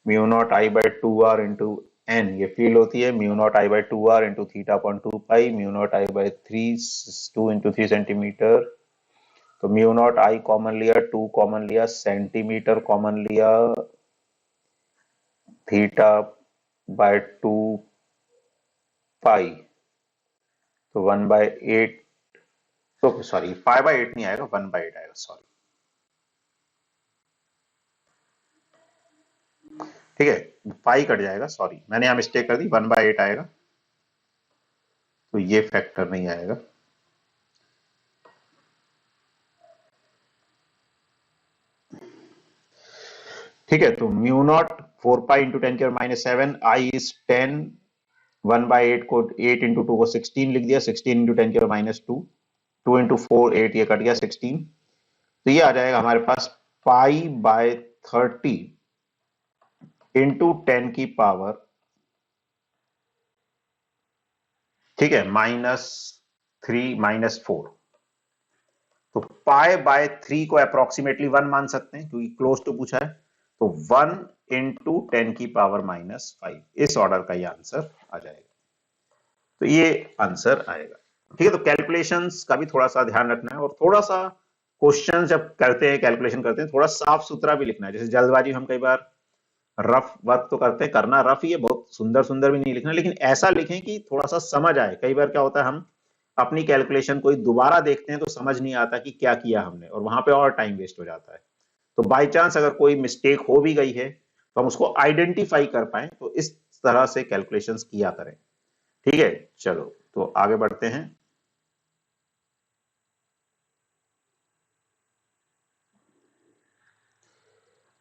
Mu not i by 2r into n ये फील्ड होती है, mu not i by 2r into theta upon 2 pi, mu not i by 2 into 3 centimetre, तो म्यू नॉट आई कॉमन लिया, 2 कॉमन लिया, सेंटीमीटर कॉमन लिया, थीटा बाय 2 पाई, तो 1/8, तो sorry 5/8 नहीं आएगा, 1/8 आएगा, सॉरी, ठीक है, पाई कट जाएगा, सॉरी मैंने यहां मिस्टेक कर दी, 1/8 आएगा, तो ये फैक्टर नहीं आएगा। ठीक है, तो म्यू नॉट 4 पाई इंटू 10 की -7, आई इज 10, 1/8 को 8 इंटू 2 को 16 लिख दिया, 16 इंटू 10 की -2, 2 इंटू 4 8, ये कट गया 16, तो ये आ जाएगा हमारे पास π/30 इंटू 10 की पावर, ठीक है, -3 -4, तो π/3 को अप्रोक्सीमेटली 1 मान सकते हैं क्योंकि क्लोज टू पूछा है, तो 1 इंटू 10 की पावर -5, इस ऑर्डर का ये आंसर आ जाएगा, तो ये आंसर आएगा। ठीक है, तो कैलकुलेशंस का भी थोड़ा सा ध्यान रखना है, और थोड़ा सा क्वेश्चन जब करते हैं, कैलकुलेशन करते हैं, थोड़ा साफ सुथरा भी लिखना है। जैसे जल्दबाजी हम कई बार रफ वर्क तो करते हैं, करना रफ ही है, बहुत सुंदर सुंदर भी नहीं लिखना, लेकिन ऐसा लिखें कि थोड़ा सा समझ आए। कई बार क्या होता है, हम अपनी कैलकुलेशन कोई दोबारा देखते हैं तो समझ नहीं आता कि क्या किया हमने, और वहां पे और टाइम वेस्ट हो जाता है। तो बाई चांस अगर कोई मिस्टेक हो भी गई है तो हम उसको आइडेंटिफाई कर पाए, तो इस तरह से कैलकुलेशंस किया करें। ठीक है, चलो तो आगे बढ़ते हैं।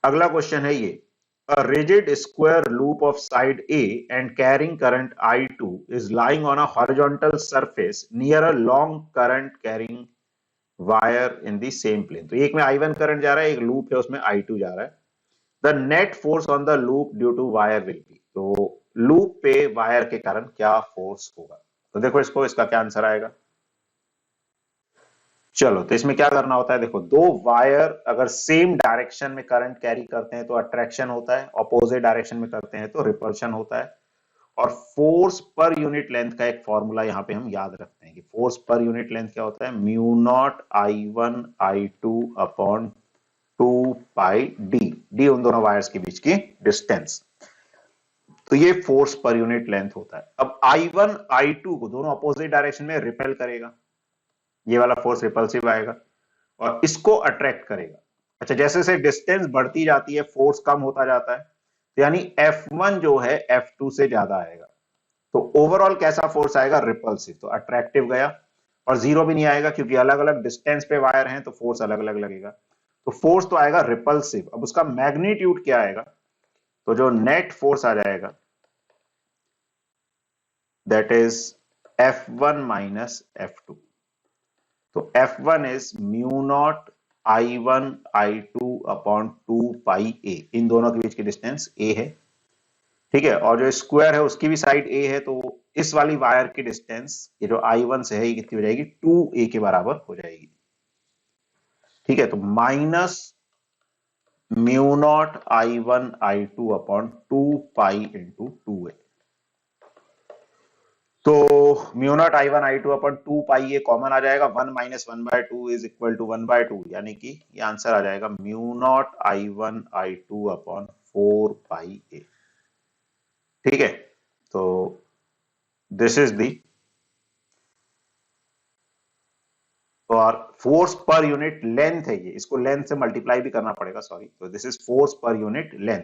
अगला क्वेश्चन है ये, a rigid square loop of side A and carrying current I2 is lying on a horizontal surface near a long current carrying wire in the same plane। तो एक में I1 करंट जा रहा है, एक लूप है उसमें I2 जा रहा है। The net force on the loop due to wire will be, तो लूप पे वायर के कारण क्या फोर्स होगा। तो देखो इसको, इसका क्या आंसर आएगा। चलो, तो इसमें क्या करना होता है, देखो दो वायर अगर सेम डायरेक्शन में करंट कैरी करते हैं तो अट्रैक्शन होता है, ऑपोजिट डायरेक्शन में करते हैं तो रिपल्शन होता है। और फोर्स पर यूनिट लेंथ का एक फॉर्मूला यहां पे हम याद रखते हैं कि फोर्स पर यूनिट लेंथ क्या होता है, mu not I1 I2 upon 2 pi D, D उन दोनों वायर्स के बीच की डिस्टेंस, तो ये फोर्स पर यूनिट लेंथ होता है। अब I1 I2 को दोनों अपोजिट डायरेक्शन में रिपेल करेगा, ये वाला फोर्स रिपल्सिव आएगा, और इसको अट्रैक्ट करेगा। अच्छा, जैसे जैसे डिस्टेंस बढ़ती जाती है फोर्स कम होता जाता है, तो यानी F1 जो है F2 से ज्यादा आएगा, तो ओवरऑल कैसा फोर्स आएगा, रिपल्सिव, तो अट्रैक्टिव गया, और जीरो भी नहीं आएगा क्योंकि अलग अलग डिस्टेंस पे वायर हैं तो फोर्स अलग अलग लगेगा, तो फोर्स तो आएगा रिपल्सिव। अब उसका मैग्नीट्यूड क्या आएगा, तो जो नेट फोर्स आ जाएगा that is F1 minus F2, तो F1 is mu not I1 I2 upon 2 पाई ए, इन दोनों के बीच की डिस्टेंस a है, ठीक है, और जो स्क्वायर है उसकी भी साइड a है, तो इस वाली वायर की डिस्टेंस ये जो I1 से है ये कितनी हो जाएगी, 2a के बराबर हो जाएगी। ठीक है, तो minus mu not I1 I2 upon 2 pi into 2a। तो mu not I one I two upon 2 pi ये कॉमन आ जाएगा, 1 माइनस 1/2 इज इक्वल टू 1/2, यानी कि ये आंसर आ जाएगा mu naught I one I two upon 4 पाई ए। ठीक है, तो दिस इज दी, और फोर्स पर यूनिट लेंथ है ये, इसको लेंथ से मल्टीप्लाई भी करना पड़ेगा, सॉरी, तो this is force per unit length.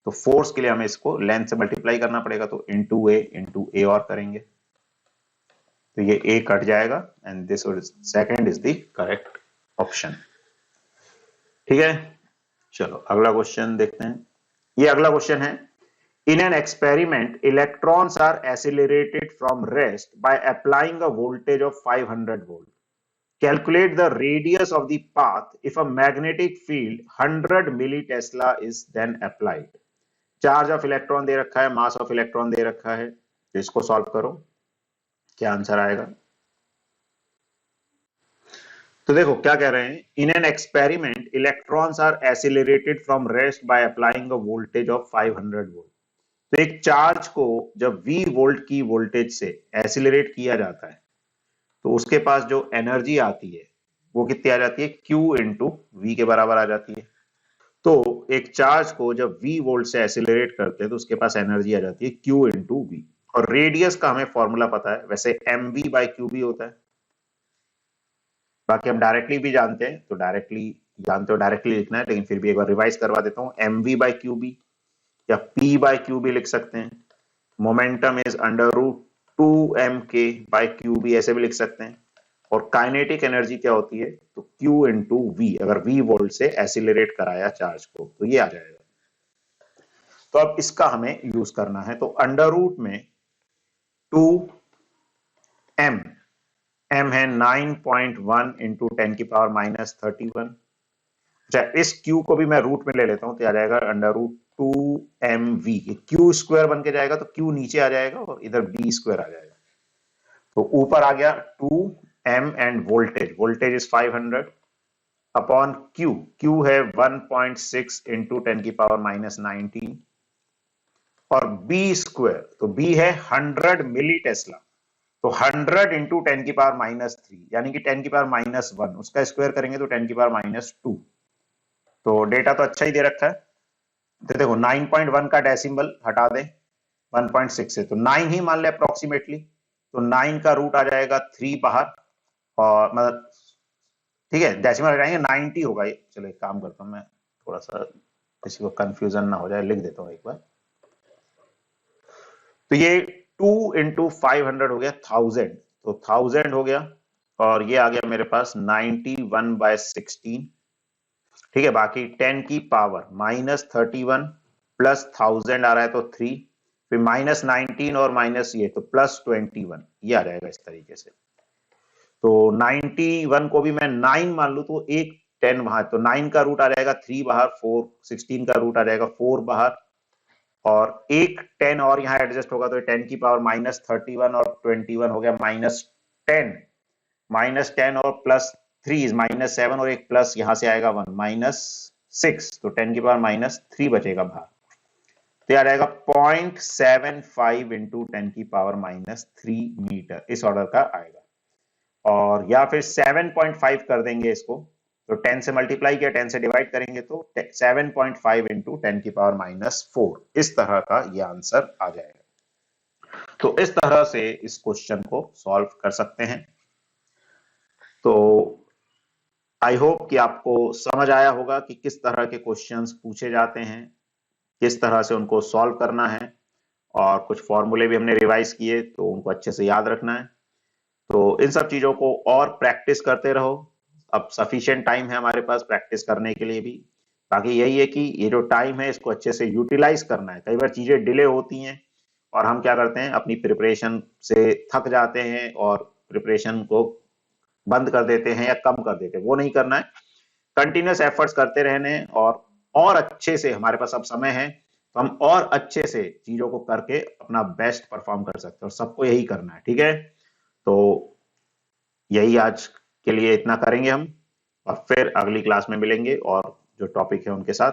तो फोर्स के लिए हमें इसको लेंथ से मल्टीप्लाई करना पड़ेगा, तो इंटू ए और करेंगे, तो ये ए कट जाएगा and this second is the correct option. ठीक है, चलो अगला क्वेश्चन देखते हैं। ये अगला क्वेश्चन है, in an experiment electrons are accelerated from rest by applying a voltage of 500 volt, calculate the radius of the path if a magnetic field 100 millitesla is then applied। Charge of electron दे रखा है, mass of electron दे रखा है, तो इसको solve करो, क्या आंसर आएगा। तो देखो क्या कह रहे हैं, in an experiment electrons are accelerated from rest by applying a voltage of 500 volt. तो एक चार्ज को जब V वोल्ट की वोल्टेज से एसिलरेट किया जाता है, तो उसके पास जो एनर्जी आती है वो कितनी आ जाती है, Q इंटू वी के बराबर आ जाती है। तो एक चार्ज को जब V वोल्ट से एसिलरेट करते हैं तो उसके पास एनर्जी आ जाती है Q इंटू वी, और रेडियस का हमें फॉर्मूला पता है, वैसे mv बाई क्यू भी होता है, बाकी हम डायरेक्टली भी जानते हैं, तो डायरेक्टली जानते हो डायरेक्टली लिखना है, लेकिन फिर भी एक बार रिवाइज करवा देता हूं, mv बाई क्यू बी या p बाई क्यू बी लिख सकते हैं, momentum is under root 2mk by q b ऐसे भी लिख सकते हैं, और काइनेटिक एनर्जी क्या होती है, तो Q इंटू वी, अगर V वोल्ट से एसिलरेट कराया चार्ज को तो ये आ जाएगा। तो अब इसका हमें यूज करना है, तो अंडर रूट में 2m, m है 9.1 इंटू 10 की पावर माइनस 31। अच्छा, इस q को भी मैं रूट में ले लेता हूं, तो आ जाएगा under root 2mv, q square बन के जाएगा, तो q नीचे आ जाएगा और इधर b स्क्वायर आ जाएगा, तो ऊपर आ गया 2m end voltage, voltage is 500 upon q है 1.6 इंटू 10 की पावर माइनस 19, और b स्क्वायर, तो b है 100 मिली टेस्ला, तो 100 इंटू 10 की पावर माइनस 3, यानी कि 10 की पावर माइनस 1, उसका स्क्वायर करेंगे तो 10 की पावर माइनस 2। तो डेटा तो अच्छा ही दे रखा है, तो देखो 9.1 का डेसिमल हटा दें 1.6 से, तो 9 ही मान ले अप्रोक्सीमेटली, तो 9 का रूट आ जाएगा 3 बाहर, और मतलब ठीक है डेसिमल हटाएंगे 90 होगा ये। चलो एक काम करता हूं मैं, थोड़ा सा किसी को कंफ्यूजन ना हो जाए, लिख देता हूं एक बार, तो ये 2 इंटू 500 हो गया 1000, तो 1000 हो गया, और ये आ गया मेरे पास 91/16। ठीक है, बाकी 10 की पावर माइनस 31 प्लस 1000 आ रहा है तो 3, फिर माइनस 19 और माइनस ये तो प्लस 21, ये आ जाएगा इस तरीके से। तो 91 को भी मैं 9 मान लू तो एक 10 वहां, तो 9 का रूट आ जाएगा 3 बाहर, 4 16 का रूट आ जाएगा 4 बाहर, और एक 10 और यहां एडजस्ट होगा, तो 10 की पावर माइनस 31 और 21 हो गया -10, -10 और प्लस 3 इज -7, और एक प्लस यहां से आएगा 1 -6, तो 10 की पावर -3 बचेगा बाहर, तो आ जाएगा 0.75 इंटू 10 की पावर -3 मीटर, इस ऑर्डर का आएगा। और या फिर 7.5 कर देंगे इसको, तो 10 से मल्टीप्लाई किया 10 से डिवाइड करेंगे तो 7.5 इंटू 10 की पावर -4, इस तरह का ये आंसर आ जाएगा। तो इस तरह से इस क्वेश्चन को सॉल्व कर सकते हैं। तो आई होप कि आपको समझ आया होगा कि किस तरह के क्वेश्चंस पूछे जाते हैं, किस तरह से उनको सॉल्व करना है, और कुछ फॉर्मूले भी हमने रिवाइज किए तो उनको अच्छे से याद रखना है। तो इन सब चीजों को और प्रैक्टिस करते रहो, अब सफिशिएंट टाइम है हमारे पास प्रैक्टिस करने के लिए भी, बाकी यही है कि ये जो टाइम है इसको अच्छे से यूटिलाइज करना है। कई बार चीजें डिले होती हैं और हम क्या करते हैं, अपनी प्रिपरेशन से थक जाते हैं और प्रिपरेशन को बंद कर देते हैं या कम कर देते हैं, वो नहीं करना है, कंटिन्यूस एफर्ट्स करते रहने, और अच्छे से, हमारे पास अब समय है तो हम और अच्छे से चीजों को करके अपना बेस्ट परफॉर्म कर सकते हैं, और सबको यही करना है। ठीक है, तो यही आज के लिए इतना करेंगे हम, और फिर अगली क्लास में मिलेंगे और जो टॉपिक है उनके साथ।